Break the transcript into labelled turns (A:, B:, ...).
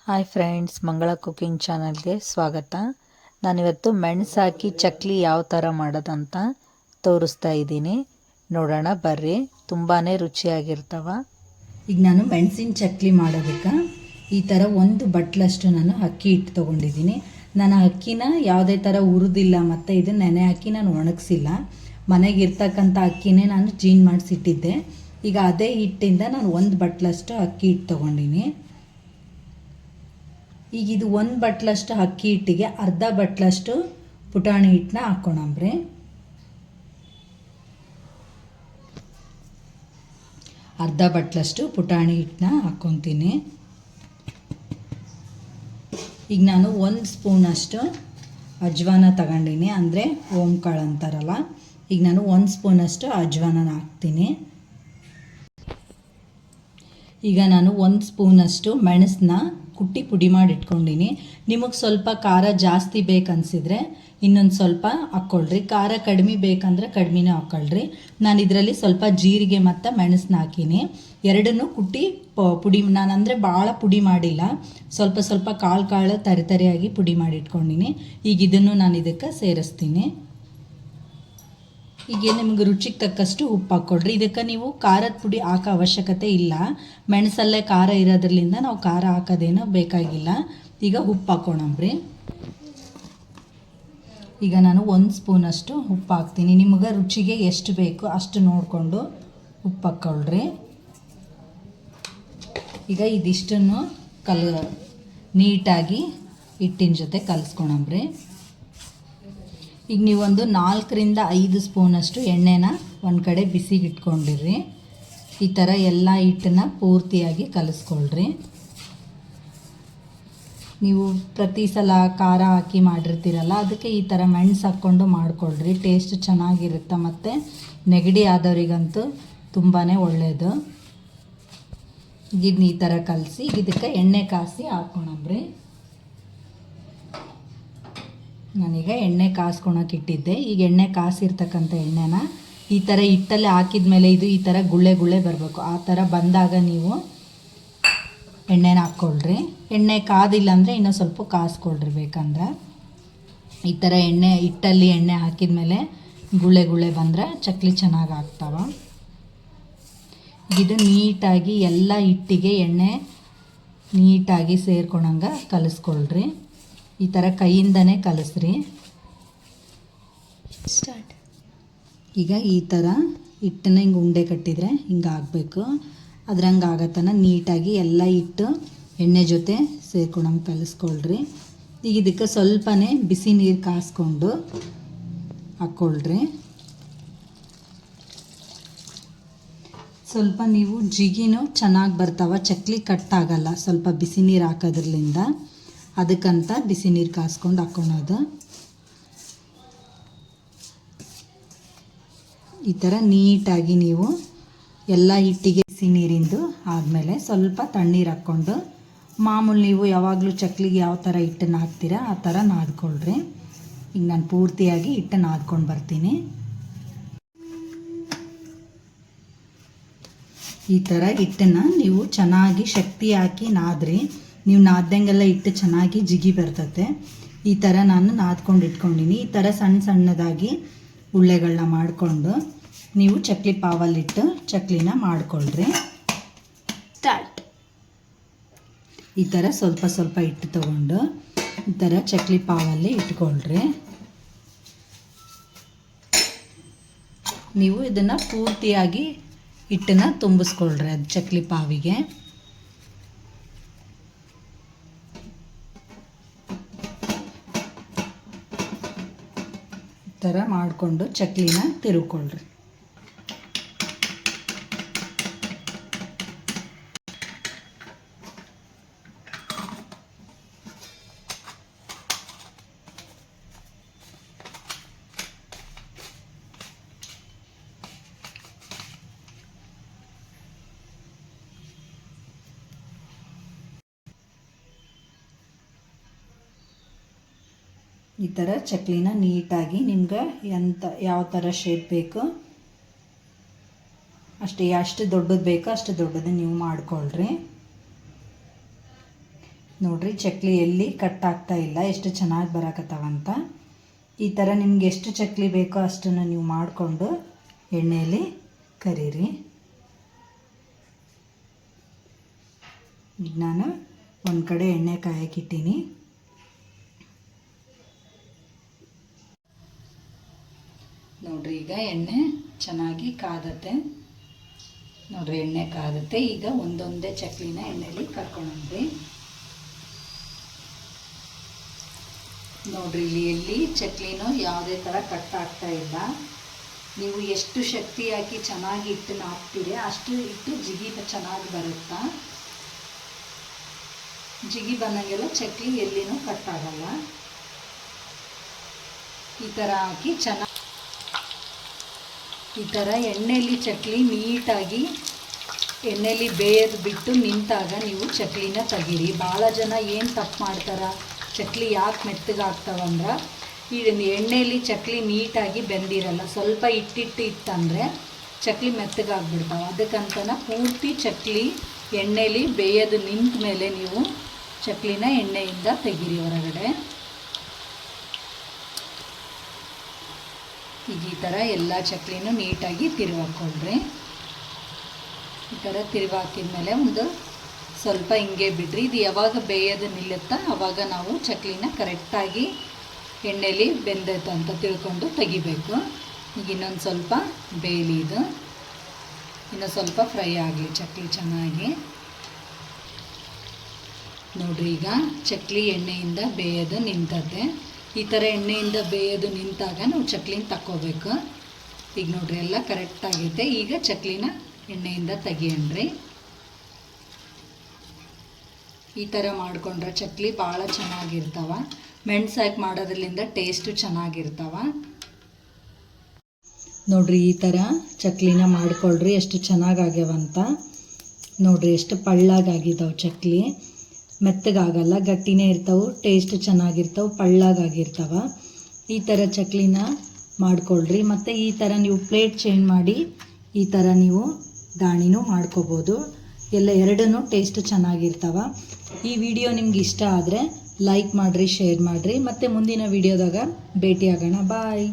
A: Hi friends, ಮಂಗಳ cooking ಚಾನಲ್ಗೆ ಸ್ವಾಗತ. ನಾನಿವತ್ತು ಮೆಣಸು ಹಾಕಿ ಚಕ್ಲಿ ಯಾವ ಥರ ಮಾಡೋದಂತ ತೋರಿಸ್ತಾ ಇದ್ದೀನಿ. ನೋಡೋಣ ಬರ್ರಿ, ತುಂಬಾ ರುಚಿಯಾಗಿರ್ತವ.
B: ಈಗ ನಾನು ಮೆಣಸಿನ ಚಕ್ಲಿ ಮಾಡೋದಕ್ಕೆ ಈ ಥರ ಒಂದು ಬಟ್ಲಷ್ಟು ನಾನು ಅಕ್ಕಿ ಹಿಟ್ಟು ತೊಗೊಂಡಿದ್ದೀನಿ. ನಾನು ಅಕ್ಕಿನ ಯಾವುದೇ ಥರ ಹುರಿದಿಲ್ಲ ಮತ್ತು ಇದನ್ನು ನೆನೆ ಹಾಕಿ ನಾನು ಒಣಗಿಸಿಲ್ಲ. ಮನೆಗಿರ್ತಕ್ಕಂಥ ಅಕ್ಕಿನೇ ನಾನು ಜೀನ್ ಮಾಡಿಸಿಟ್ಟಿದ್ದೆ. ಈಗ ಅದೇ ಹಿಟ್ಟಿಂದ ನಾನು ಒಂದು ಬಟ್ಲಷ್ಟು ಅಕ್ಕಿ ಹಿಟ್ಟು ತೊಗೊಂಡಿನಿ. ಈಗ ಇದು ಒಂದು ಬಟ್ಲಷ್ಟು ಅಕ್ಕಿ ಹಿಟ್ಟಿಗೆ ಅರ್ಧ ಬಟ್ಲಷ್ಟು ಪುಟಾಣಿ ಹಿಟ್ಟನ್ನ ಹಾಕ್ಕೊಳಂಬ್ರಿ. ಅರ್ಧ ಬಟ್ಲಷ್ಟು ಪುಟಾಣಿ ಹಿಟ್ಟನ್ನ ಹಾಕ್ಕೊತೀನಿ. ಈಗ ನಾನು 1 ಸ್ಪೂನಷ್ಟು ಅಜ್ವಾನ ತಗೊಂಡಿನಿ, ಅಂದರೆ ಓಂಕಾಳು ಅಂತಾರಲ್ಲ. ಈಗ ನಾನು 1 ಸ್ಪೂನಷ್ಟು ಅಜ್ವಾನ ಹಾಕ್ತೀನಿ. ಈಗ ನಾನು 1 ಸ್ಪೂನಷ್ಟು ಮೆಣಸನ್ನ ಕುಟ್ಟಿ ಪುಡಿ ಮಾಡಿ ಇಟ್ಕೊಂಡಿನಿ. ನಿಮಗೆ ಸ್ವಲ್ಪ ಖಾರ ಜಾಸ್ತಿ ಬೇಕನ್ಸಿದ್ರೆ ಇನ್ನೊಂದು ಸ್ವಲ್ಪ ಹಾಕ್ಕೊಳ್ರಿ, ಖಾರ ಕಡಿಮೆ ಬೇಕಂದ್ರೆ ಕಡಿಮೆನೇ ಹಾಕ್ಕೊಳ್ರಿ. ನಾನು ಇದರಲ್ಲಿ ಸ್ವಲ್ಪ ಜೀರಿಗೆ ಮತ್ತು ಮೆಣಸನ್ನ ಹಾಕೀನಿ. ಎರಡನ್ನೂ ಕುಟ್ಟಿ ಪುಡಿ, ನಾನು ಅಂದರೆ ಭಾಳ ಪುಡಿ ಮಾಡಿಲ್ಲ, ಸ್ವಲ್ಪ ಸ್ವಲ್ಪ ಕಾಳು ತರಿಯಾಗಿ ಪುಡಿ ಮಾಡಿ ಇಟ್ಕೊಂಡಿನಿ. ಈಗ ಇದನ್ನು ನಾನು ಇದಕ್ಕೆ ಸೇರಿಸ್ತೀನಿ. ಈಗ ನಿಮ್ಗೆ ರುಚಿಗೆ ತಕ್ಕಷ್ಟು ಉಪ್ಪು ಹಾಕ್ಕೊಡ್ರಿ. ಇದಕ್ಕೆ ನೀವು ಖಾರದ ಪುಡಿ ಹಾಕೋ ಅವಶ್ಯಕತೆ ಇಲ್ಲ, ಮೆಣಸಲ್ಲೇ ಖಾರ ಇರೋದ್ರಿಂದ ನಾವು ಖಾರ ಹಾಕೋದೇನೋ ಬೇಕಾಗಿಲ್ಲ. ಈಗ ಉಪ್ಪು ಹಾಕ್ಕೊಳಂಬ್ರಿ. ಈಗ ನಾನು 1 ಸ್ಪೂನಷ್ಟು ಉಪ್ಪು ಹಾಕ್ತೀನಿ. ನಿಮಗೆ ರುಚಿಗೆ ಎಷ್ಟು ಬೇಕು ಅಷ್ಟು ನೋಡಿಕೊಂಡು ಉಪ್ಪು ಹಾಕ್ಕೊಳ್ರಿ. ಈಗ ಇದಿಷ್ಟನ್ನು ನೀಟಾಗಿ ಹಿಟ್ಟಿನ ಜೊತೆ ಕಲಿಸ್ಕೊಳಂಬ್ರಿ. ಈಗ ನೀವೊಂದು 4 ರಿಂದ 5 ಸ್ಪೂನಷ್ಟು ಎಣ್ಣೆನ ಒಂದು ಕಡೆ ಬಿಸಿಗೆ ಇಟ್ಕೊಂಡಿರ್ರಿ. ಈ ಥರ ಎಲ್ಲ ಹಿಟ್ಟನ್ನ ಪೂರ್ತಿಯಾಗಿ ಕಲಿಸ್ಕೊಳ್ರಿ. ನೀವು ಪ್ರತಿ ಸಲ ಖಾರ ಹಾಕಿ ಮಾಡಿರ್ತೀರಲ್ಲ, ಅದಕ್ಕೆ ಈ ಥರ ಮೆಣಸು ಹಾಕ್ಕೊಂಡು ಮಾಡ್ಕೊಳ್ರಿ. ಟೇಸ್ಟ್ ಚೆನ್ನಾಗಿರುತ್ತೆ ಮತ್ತು ನೆಗಡಿ ಆದವರಿಗಂತೂ ತುಂಬಾ ಒಳ್ಳೆಯದು. ಇದನ್ನ ಈ ಥರ ಕಲಸಿ ಇದಕ್ಕೆ ಎಣ್ಣೆ ಕಾಸಿ ಹಾಕ್ಕೊಳಂಬ್ರಿ. ನಾನೀಗ ಎಣ್ಣೆ ಕಾಸ್ಕೊಳಕ್ಕೆ ಇಟ್ಟಿದ್ದೆ. ಈಗ ಎಣ್ಣೆ ಕಾಸಿರ್ತಕ್ಕಂಥ ಎಣ್ಣೆನ ಈ ಥರ ಹಿಟ್ಟಲ್ಲಿ ಹಾಕಿದ ಮೇಲೆ ಇದು ಈ ಥರ ಗುಳ್ಳೆ ಬರಬೇಕು. ಆ ಥರ ಬಂದಾಗ ನೀವು ಎಣ್ಣೆನ ಹಾಕ್ಕೊಳ್ರಿ. ಎಣ್ಣೆ ಕಾದಿಲ್ಲ ಅಂದರೆ ಇನ್ನೂ ಸ್ವಲ್ಪ ಕಾಸ್ಕೊಳ್ರಿ ಬೇಕಂದ್ರೆ. ಈ ಥರ ಹಿಟ್ಟಲ್ಲಿ ಎಣ್ಣೆ ಹಾಕಿದ ಮೇಲೆ ಗುಳ್ಳೆ ಬಂದರೆ ಚಕ್ಲಿ ಚೆನ್ನಾಗಿ ಆಗ್ತಾವ. ಇದು ನೀಟಾಗಿ ಎಲ್ಲ ಹಿಟ್ಟಿಗೆ ಎಣ್ಣೆ ನೀಟಾಗಿ ಸೇರ್ಕೊಳಂಗೆ ಕಲಿಸ್ಕೊಳ್ರಿ. ಈ ಥರ ಕೈಯಿಂದನೇ ಕಲಿಸ್ರಿ. ಸ್ಟಾರ್ಟ್. ಈಗ ಈ ಥರ ಹಿಟ್ಟನ್ನ ಹಿಂಗೆ ಉಂಡೆ ಕಟ್ಟಿದರೆ ಹಿಂಗೆ ಆಗಬೇಕು. ಅದ್ರಂಗೆ ಆಗತ್ತನ ನೀಟಾಗಿ ಎಲ್ಲ ಹಿಟ್ಟು ಎಣ್ಣೆ ಜೊತೆ ಸೇರ್ಕೊಳಂಗೆ ಕಲಿಸ್ಕೊಳ್ರಿ. ಈಗ ಇದಕ್ಕೆ ಸ್ವಲ್ಪನೇ ಬಿಸಿ ನೀರು ಕಾಸ್ಕೊಂಡು ಹಾಕ್ಕೊಳ್ರಿ. ಸ್ವಲ್ಪ ನೀವು ಜಿಗಿನೂ ಚೆನ್ನಾಗಿ ಬರ್ತಾವ, ಚಕ್ಲಿ ಕಟ್ಟಾಗಲ್ಲ ಸ್ವಲ್ಪ ಬಿಸಿ ನೀರು ಹಾಕೋದ್ರಲ್ಲಿಂದ. ಅದಕ್ಕಂತ ಬಿಸಿ ನೀರು ಕಾಸ್ಕೊಂಡು ಹಾಕ್ಕೊಳೋದು. ಈ ಥರ ನೀಟಾಗಿ ನೀವು ಎಲ್ಲ ಹಿಟ್ಟಿಗೆ ಬಿಸಿ ನೀರಿಂದು ಆದಮೇಲೆ ಸ್ವಲ್ಪ ತಣ್ಣೀರು ಹಾಕ್ಕೊಂಡು ಮಾಮೂಲಿ ನೀವು ಯಾವಾಗಲೂ ಚಕ್ಲಿಗೆ ಯಾವ ಥರ ಹಿಟ್ಟನ್ನು ಹಾಕ್ತೀರಾ ಆ ಥರ ನಾದ್ಕೊಳ್ರಿ. ಈಗ ನಾನು ಪೂರ್ತಿಯಾಗಿ ಹಿಟ್ಟನ್ನು ನಾದ್ಕೊಂಡು ಬರ್ತೀನಿ. ಈ ಥರ ಹಿಟ್ಟನ್ನು ನೀವು ಚೆನ್ನಾಗಿ ಶಕ್ತಿ ಹಾಕಿ ನಾದ್ರಿ. ನೀವು ನಾದ್ದಂಗೆಲ್ಲ ಹಿಟ್ಟು ಚೆನ್ನಾಗಿ ಜಿಗಿ ಬರ್ತತೆ. ಈ ಥರ ನಾನು ನಾದ್ಕೊಂಡು ಇಟ್ಕೊಂಡಿನಿ. ಈ ಥರ ಸಣ್ಣದಾಗಿ ಉಳ್ಳೆಗಳನ್ನ ಮಾಡಿಕೊಂಡು ನೀವು ಚಕ್ಲಿ ಪಾವಲ್ಲಿಟ್ಟು ಚಕ್ಲಿನ ಮಾಡಿಕೊಳ್ರಿ. ಸ್ಟಾರ್ಟ್. ಈ ಥರ ಸ್ವಲ್ಪ ಹಿಟ್ಟು ತೊಗೊಂಡು ಈ ಥರ ಚಕ್ಲಿ ಪಾವಲ್ಲಿ ಇಟ್ಕೊಳ್ರಿ. ನೀವು ಇದನ್ನು ಪೂರ್ತಿಯಾಗಿ ಹಿಟ್ಟನ್ನು ತುಂಬಿಸ್ಕೊಳ್ರಿ ಅದು ಚಕ್ಲಿ ಪಾವಿಗೆ. ಈ ಥರ ಮಾಡಿಕೊಂಡು ಚಕ್ಲಿನ ತಿರುಗಿಕೊಳ್ರಿ. ಈ ಥರ ಚಕ್ಲಿನ ನೀಟಾಗಿ ನಿಮ್ಗೆ ಯಾವ ಥರ ಶೇಪ್ ಬೇಕು ಎಷ್ಟು ದೊಡ್ಡದು ಬೇಕೋ ಅಷ್ಟು ದೊಡ್ಡದು ನೀವು ಮಾಡ್ಕೊಳ್ರಿ. ನೋಡ್ರಿ ಚಕ್ಲಿ ಎಲ್ಲಿ ಕಟ್ ಆಗ್ತಾ ಇಲ್ಲ, ಎಷ್ಟು ಚೆನ್ನಾಗಿ ಬರಕತ್ತಾವಂತ. ಈ ಥರ ನಿಮ್ಗೆ ಎಷ್ಟು ಚಕ್ಲಿ ಬೇಕೋ ಅಷ್ಟನ್ನು ನೀವು ಮಾಡಿಕೊಂಡು ಎಣ್ಣೆಯಲ್ಲಿ ಕರೀರಿ. ಈಗ ನಾನು ಒಂದು ಕಡೆ ಎಣ್ಣೆ ಕಾಯಕ್ಕಿಟ್ಟೀನಿ. ನೋಡ್ರಿ ಈಗ ಎಣ್ಣೆ ಚೆನ್ನಾಗಿ ಕಾದತ್ತೆ. ನೋಡ್ರಿ ಎಣ್ಣೆ ಕಾದತ್ತೆ. ಈಗ ಒಂದೊಂದೇ ಚಕ್ಲಿನ ಎಣ್ಣೆಯಲ್ಲಿ ಕರ್ಕೊಂಡ್ರಿ. ನೋಡ್ರಿ ಇಲ್ಲಿ ಎಲ್ಲಿ ಚಕ್ಲಿನೂ ಯಾವುದೇ ಥರ ಕಟ್ ಆಗ್ತಾ ಇಲ್ಲ. ನೀವು ಎಷ್ಟು ಶಕ್ತಿ ಹಾಕಿ ಚೆನ್ನಾಗಿ ಹಿಟ್ಟನ್ನು ಹಾಕ್ತೀರಿ ಅಷ್ಟು ಹಿಟ್ಟು ಜಿಗಿ ಚೆನ್ನಾಗಿ ಬರುತ್ತಾ. ಜಿಗಿ ಬಂದಂಗೆಲ್ಲ ಚಕ್ಲಿ ಎಲ್ಲಿನೂ ಕಟ್ ಆಗಲ್ಲ. ಈ ಥರ ಹಾಕಿ ಈ ಥರ ಎಣ್ಣೆಯಲ್ಲಿ ಚಕ್ಲಿ ನೀಟಾಗಿ ಎಣ್ಣೆಯಲ್ಲಿ ಬೇಯೋದು ಬಿಟ್ಟು ನಿಂತಾಗ ನೀವು ಚಕ್ಲಿನ ತೆಗೀರಿ. ಭಾಳ ಜನ ಏನು ತಪ್ಪು ಮಾಡ್ತಾರೆ, ಚಕ್ಲಿ ಯಾಕೆ ಮೆತ್ತಗಾಗ್ತಾವಂದ್ರೆ ಈ ಎಣ್ಣೆಯಲ್ಲಿ ಚಕ್ಲಿ ನೀಟಾಗಿ ಬೆಂದಿರಲ್ಲ. ಸ್ವಲ್ಪ ಇಟ್ಟಂದರೆ ಚಕ್ಲಿ ಮೆತ್ತಗಾಗ್ಬಿಡ್ತಾವೆ. ಅದಕ್ಕಂತನ ಪೂರ್ತಿ ಚಕ್ಲಿ ಎಣ್ಣೆಯಲ್ಲಿ ಬೇಯೋದು ನಿಂತ ಮೇಲೆ ನೀವು ಚಕ್ಲಿನ ಎಣ್ಣೆಯಿಂದ ತೆಗೀರಿ ಹೊರಗಡೆ. ಈಗ ಈ ಥರ ಎಲ್ಲ ಚಕ್ಲಿನೂ ನೀಟಾಗಿ ತಿರುವಾಕ್ಕೊಳ್ರಿ. ಈ ಥರ ತಿರುವಾಕಿದ್ಮೇಲೆ ಒಂದು ಸ್ವಲ್ಪ ಹಿಂಗೆ ಬಿಡ್ರಿ. ಇದು ಯಾವಾಗ ಬೇಯೋದು ನಿಲ್ಲುತ್ತಾ ಆವಾಗ ನಾವು ಚಕ್ಲಿನ ಕರೆಕ್ಟಾಗಿ ಎಣ್ಣೆಲಿ ಬೆಂದೈತೆ ಅಂತ ತಿಳ್ಕೊಂಡು ತೆಗಿಬೇಕು. ಈಗ ಇನ್ನೊಂದು ಸ್ವಲ್ಪ ಬೇಯಲಿ, ಇದು ಇನ್ನೂ ಸ್ವಲ್ಪ ಫ್ರೈ ಆಗಲಿ ಚಕ್ಲಿ ಚೆನ್ನಾಗಿ. ನೋಡ್ರಿ ಈಗ ಚಕ್ಲಿ ಎಣ್ಣೆಯಿಂದ ಬೇಯೋದು ನಿಂತತೆ. ಈ ಥರ ಎಣ್ಣೆಯಿಂದ ಬೇಯೋದು ನಿಂತಾಗ ನಾವು ಚಕ್ಲಿನ ತಕ್ಕೋಬೇಕು. ಈಗ ನೋಡ್ರಿ ಎಲ್ಲ ಕರೆಕ್ಟಾಗೈತೆ. ಈಗ ಚಕ್ಲಿನ ಎಣ್ಣೆಯಿಂದ ತೆಗಿಯಣ್ರಿ. ಈ ಥರ ಮಾಡಿಕೊಂಡ್ರೆ ಚಕ್ಲಿ ಭಾಳ ಚೆನ್ನಾಗಿರ್ತಾವ. ಮೆಣಸು ಹಾಕಿ ಮಾಡೋದ್ರಿಂದ ಟೇಸ್ಟು ಚೆನ್ನಾಗಿರ್ತಾವ. ನೋಡ್ರಿ ಈ ಥರ ಚಕ್ಲಿನ ಮಾಡ್ಕೊಳ್ರಿ. ಎಷ್ಟು ಚೆನ್ನಾಗಾಗ್ಯಾವಂತ ನೋಡ್ರಿ. ಎಷ್ಟು ಪಳ್ಳಾಗಿದ್ದಾವೆ ಚಕ್ಲಿ. ಮೆತ್ತಗಾಗಲ್ಲ, ಗಟ್ಟಿನೇ ಇರ್ತಾವೆ, ಟೇಸ್ಟ್ ಚೆನ್ನಾಗಿರ್ತಾವೆ, ಪಳ್ಳಾಗಿರ್ತಾವೆ. ಈ ಥರ ಚಕ್ಲಿನ ಮಾಡ್ಕೊಳ್ರಿ. ಮತ್ತು ಈ ಥರ ನೀವು ಪ್ಲೇಟ್ ಚೇಂಜ್ ಮಾಡಿ ಈ ಥರ ನೀವು ದಾಣಿನೂ ಮಾಡ್ಕೋಬೋದು. ಎರಡೂ ಟೇಸ್ಟ್ ಚೆನ್ನಾಗಿರ್ತಾವೆ. ಈ ವಿಡಿಯೋ ನಿಮ್ಗೆ ಇಷ್ಟ ಆದರೆ ಲೈಕ್ ಮಾಡಿರಿ, ಶೇರ್ ಮಾಡಿರಿ. ಮತ್ತು ಮುಂದಿನ ವಿಡಿಯೋದಾಗ ಭೇಟಿಯಾಗೋಣ. ಬಾಯ್.